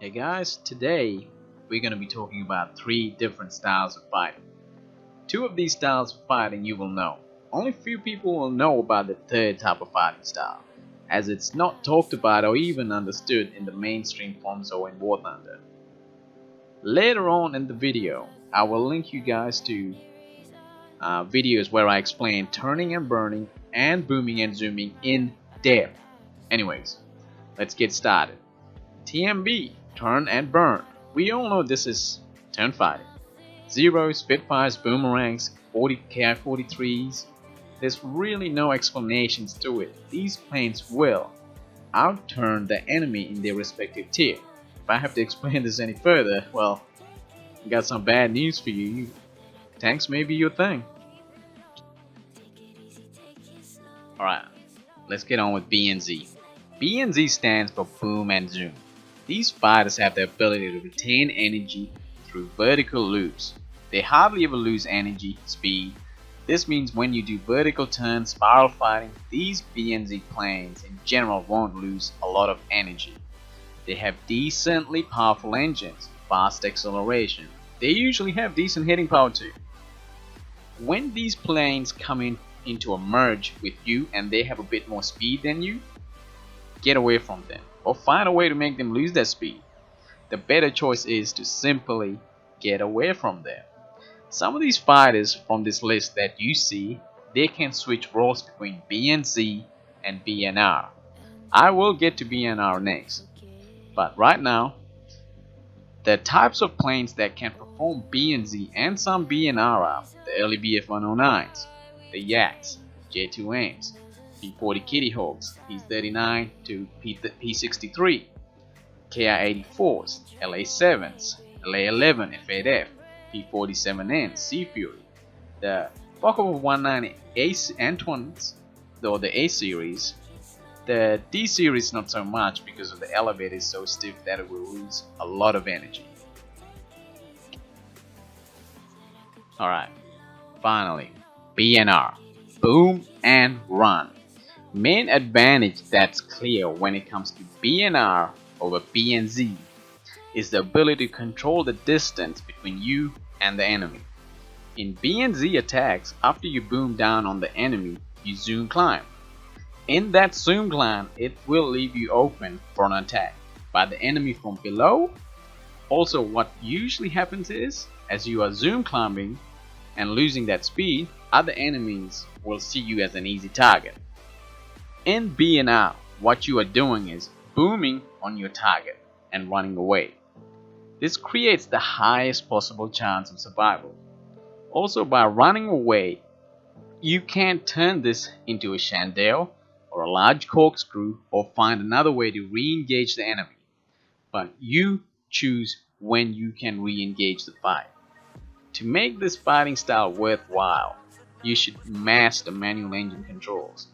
Hey guys, today we're going to be talking about three different styles of fighting. Two of these styles of fighting you will know. Only few people will know about the third type of fighting style, as it's not talked about or even understood in the mainstream forms or in War Thunder. Later on in the video, I will link you guys to videos where I explain turning and burning and booming and zooming in depth. Anyways, let's get started. TMB, turn and burn. We all know this is turn fighting. Zeros, Spitfires, Boomerangs, 40 Ki-43s. There's really no explanations to it. These planes will outturn the enemy in their respective tier. If I have to explain this any further, well, I got some bad news for you. Tanks may be your thing. Alright, let's get on with B and Z. B and Z stands for boom and zoom. These fighters have the ability to retain energy through vertical loops. They hardly ever lose energy, speed. This means when you do vertical turn spiral fighting, these B and Z planes in general won't lose a lot of energy. They have decently powerful engines, fast acceleration. They usually have decent hitting power too. When these planes come into a merge with you and they have a bit more speed than you, get away from them or find a way to make them lose their speed. The better choice is to simply get away from them. Some of these fighters from this list that you see, they can switch roles between B and Z and B and R. I will get to B and R next, but right now the types of planes that can perform B and Z and some B and R are the early BF-109s, the Yaks, J2Ms, P-40 Kitty Hawks, P-39 to P-63, Ki-84s, LA-7s, LA-11 F-8F, P-47N, Sea Fury, the Focke-Wulf 190 A-Twins, though the A-series, the D-series not so much because of the elevator is so stiff that it will lose a lot of energy. Alright, finally, B&R, boom and run. Main advantage that's clear when it comes to B&R over B and Z is the ability to control the distance between you and the enemy. In B and Z attacks, after you boom down on the enemy, you zoom climb. In that zoom climb, it will leave you open for an attack by the enemy from below. Also, what usually happens is, as you are zoom climbing and losing that speed, other enemies will see you as an easy target. In B&R, what you are doing is booming on your target and running away. This creates the highest possible chance of survival. Also, by running away, you can turn this into a chandelle or a large corkscrew or find another way to re-engage the enemy. But you choose when you can re-engage the fight. To make this fighting style worthwhile, you should master manual engine controls.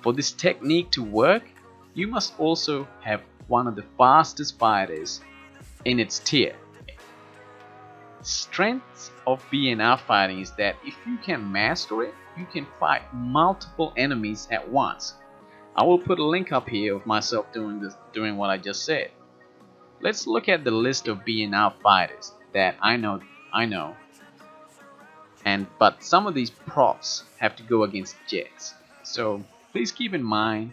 For this technique to work, you must also have one of the fastest fighters in its tier. Strengths of B&R fighting is that if you can master it, you can fight multiple enemies at once. I will put a link up here of myself doing what I just said. Let's look at the list of B&R fighters that I know. But some of these props have to go against jets. So please keep in mind,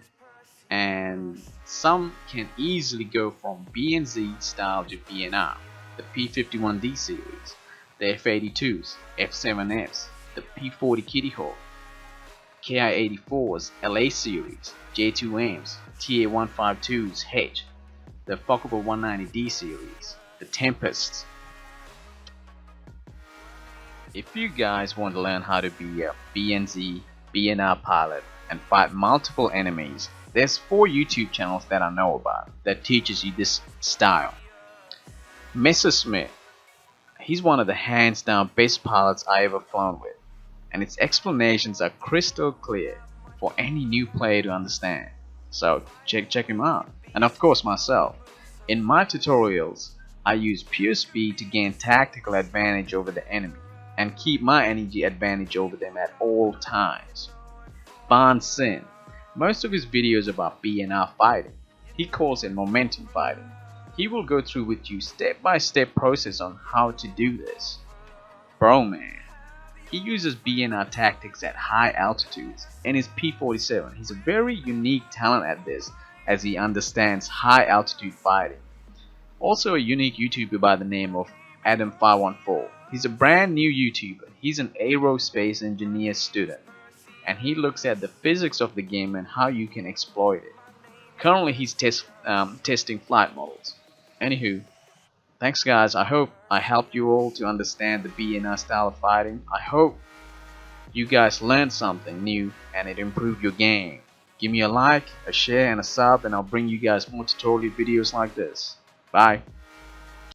and some can easily go from B and Z style to B&R. The P-51D series, the F-82s, F-7Fs, the P-40 Kitty Hawk, Ki-84s, LA series, J2Ms, TA-152s H, the Focke-Wulf 190D series, the Tempests. If you guys want to learn how to be a B and Z, B&R pilot and fight multiple enemies, there's 4 YouTube channels that I know about that teaches you this style. Messerschmitt, he's one of the hands down best pilots I ever flown with, and its explanations are crystal clear for any new player to understand. So check him out. And of course myself. In my tutorials, I use pure speed to gain tactical advantage over the enemy and keep my energy advantage over them at all times. Ban Sin, most of his videos about B&R fighting, he calls it momentum fighting. He will go through with you step-by-step process on how to do this. Bro man, he uses BNR tactics at high altitudes and is P47. He's a very unique talent at this as he understands high altitude fighting. Also a unique YouTuber by the name of Adam514. He's a brand new YouTuber. He's an aerospace engineer student and he looks at the physics of the game and how you can exploit it. Currently he's testing flight models. Anywho, thanks guys, I hope I helped you all to understand the BNR style of fighting. I hope you guys learned something new and it improved your game. Give me a like, a share and a sub and I'll bring you guys more tutorial videos like this. Bye.